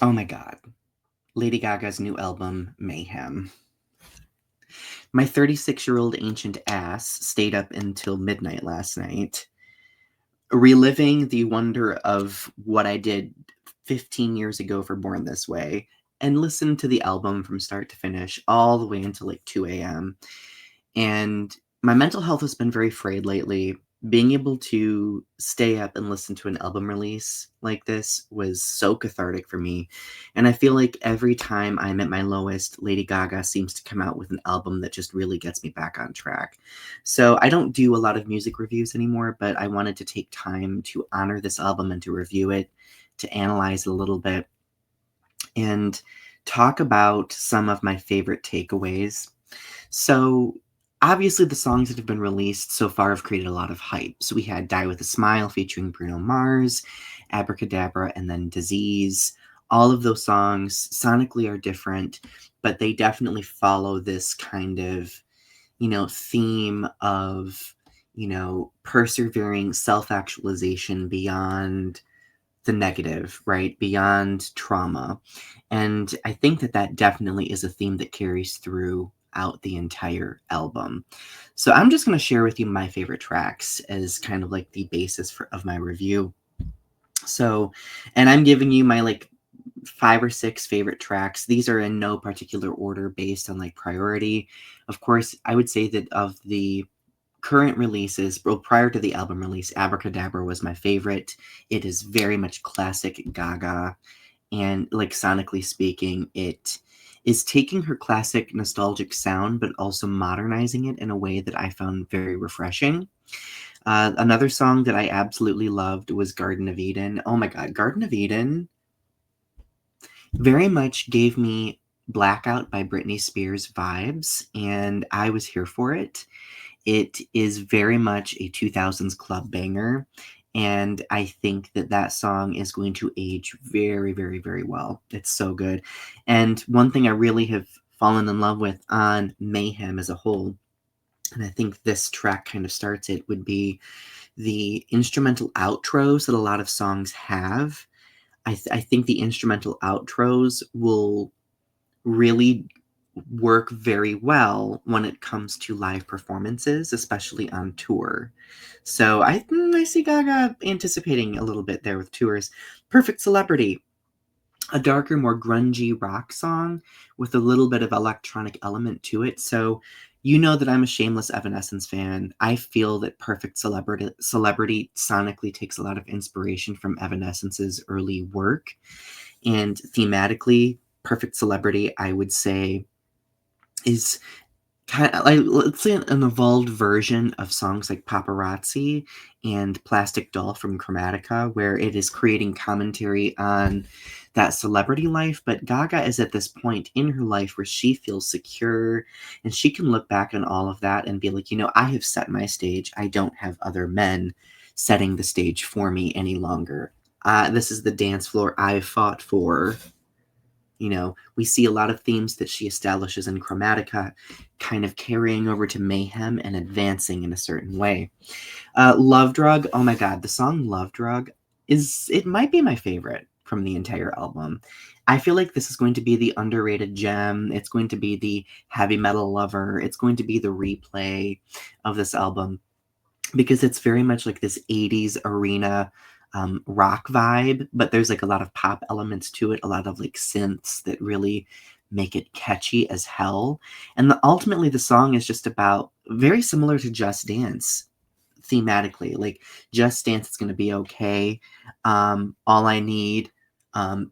Oh my god. Lady Gaga's new album, Mayhem. My 36-year-old ancient ass stayed up until midnight last night, reliving the wonder of what I did 15 years ago for Born This Way, and listened to the album from start to finish all the way until like 2 a.m. And my mental health has been very frayed lately. Being able to stay up and listen to an album release like this was so cathartic for me. And I feel like every time I'm at my lowest, Lady Gaga seems to come out with an album that just really gets me back on track. So I don't do a lot of music reviews anymore, but I wanted to take time to honor this album and to review it, to analyze it a little bit, and talk about some of my favorite takeaways. So, obviously, the songs that have been released so far have created a lot of hype. So, we had Die With a Smile featuring Bruno Mars, Abracadabra, and then Disease. All of those songs sonically are different, but they definitely follow this kind of, theme of, persevering self actualization beyond the negative, right? Beyond trauma. And I think that that definitely is a theme that carries throughout the entire album. So I'm just going to share with you my favorite tracks as kind of like the basis of my review. So, and I'm giving you my like 5 or 6 favorite tracks. These are in no particular order based on like priority. Of course, I would say that of the current releases, well, prior to the album release, Abracadabra was my favorite. It is very much classic Gaga, and like sonically speaking, it is taking her classic nostalgic sound, but also modernizing it in a way that I found very refreshing. Another song that I absolutely loved was Garden of Eden. Oh my God, Garden of Eden very much gave me Blackout by Britney Spears vibes, and I was here for it. It is very much a 2000s club banger, and I think that that song is going to age very, very, very well. It's so good. And one thing I really have fallen in love with on Mayhem as a whole, and I think this track kind of starts it, would be the instrumental outros that a lot of songs have. I think the instrumental outros will really work very well when it comes to live performances, especially on tour. So I see Gaga anticipating a little bit there with tours. Perfect Celebrity, a darker, more grungy rock song with a little bit of electronic element to it. So you know that I'm a shameless Evanescence fan. I feel that Perfect Celebrity sonically takes a lot of inspiration from Evanescence's early work. And thematically, Perfect Celebrity, I would say, is kind of like, let's say, an evolved version of songs like Paparazzi and Plastic Doll from Chromatica, where it is creating commentary on that celebrity life. But Gaga is at this point in her life where she feels secure, and she can look back on all of that and be like, I have set my stage. I don't have other men setting the stage for me any longer. This is the dance floor I fought for. We see a lot of themes that she establishes in Chromatica kind of carrying over to Mayhem and advancing in a certain way. Love Drug, oh my God, the song Love Drug it might be my favorite from the entire album. I feel like this is going to be the underrated gem. It's going to be the heavy metal lover. It's going to be the replay of this album because it's very much like this 80s arena rock vibe, but there's like a lot of pop elements to it, a lot of like synths that really make it catchy as hell. And ultimately, the song is just about very similar to Just Dance thematically. Like, Just Dance is going to be okay. All I need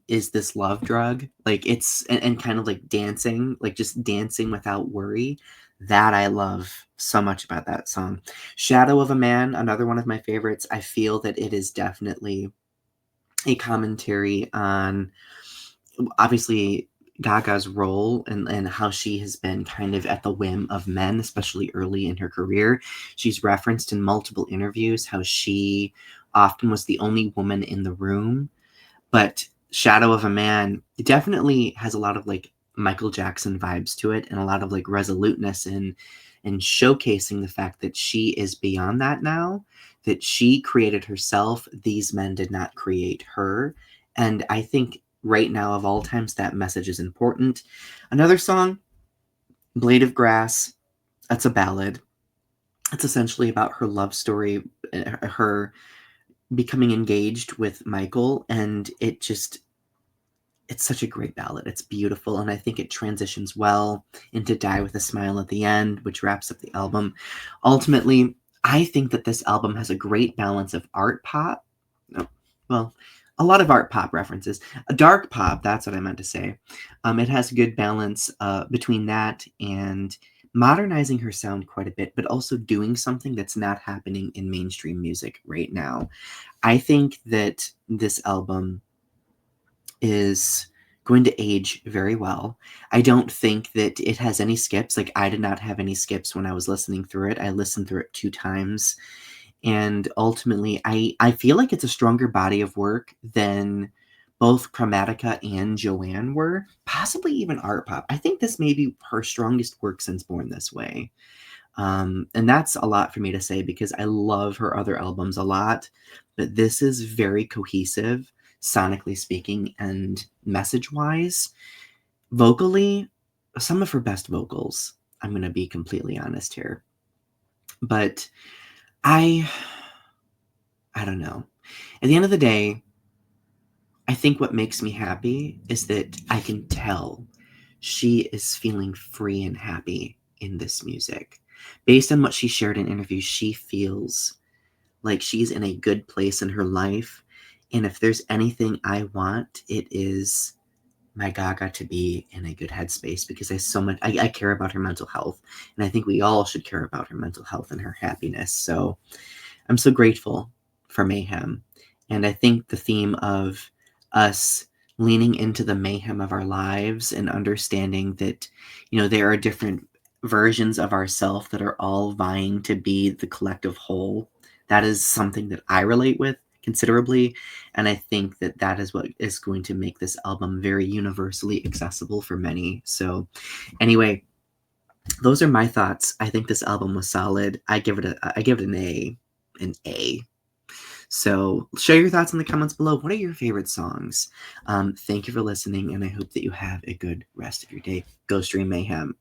is this love drug. Like, and kind of like dancing, like just dancing without worry. That I love so much about that song. Shadow of a Man, another one of my favorites. I feel that it is definitely a commentary on, obviously, Gaga's role and how she has been kind of at the whim of men, especially early in her career. She's referenced in multiple interviews how she often was the only woman in the room. But Shadow of a Man definitely has a lot of like Michael Jackson vibes to it, and a lot of like resoluteness and showcasing the fact that she is beyond that now, that she created herself. These men did not create her. And I think right now of all times, that message is important. Another song, Blade of Grass, that's a ballad. It's essentially about her love story, her becoming engaged with Michael, and it's such a great ballad. It's beautiful, and I think it transitions well into Die with a Smile at the end, which wraps up the album. Ultimately, I think that this album has a great balance of art pop. No, well, a lot of art pop references. A dark pop, that's what I meant to say. It has a good balance between that and modernizing her sound quite a bit, but also doing something that's not happening in mainstream music right now. I think that this album is going to age very well. I don't think that it has any skips. Like, I did not have any skips when I was listening through it. I listened through it 2 times, and ultimately, I feel like it's a stronger body of work than both Chromatica and Joanne were, possibly even Art Pop. I think this may be her strongest work since Born This Way. And that's a lot for me to say because I love her other albums a lot, but this is very cohesive, sonically speaking, and message wise. Vocally, some of her best vocals. I'm going to be completely honest here. But I I don't know. At the end of the day, I think what makes me happy is that I can tell she is feeling free and happy in this music. Based on what she shared in interviews, she feels like she's in a good place in her life. And if there's anything I want, it is my Gaga to be in a good headspace because I care about her mental health. And I think we all should care about her mental health and her happiness. So I'm so grateful for Mayhem. And I think the theme of us leaning into the mayhem of our lives and understanding that, there are different versions of ourself that are all vying to be the collective whole. That is something that I relate with considerably. And I think that that is what is going to make this album very universally accessible for many. So, anyway, those are my thoughts. I think this album was solid. I give it an A. An A. So share your thoughts in the comments below. What are your favorite songs? Thank you for listening, and I hope that you have a good rest of your day. Go stream Mayhem.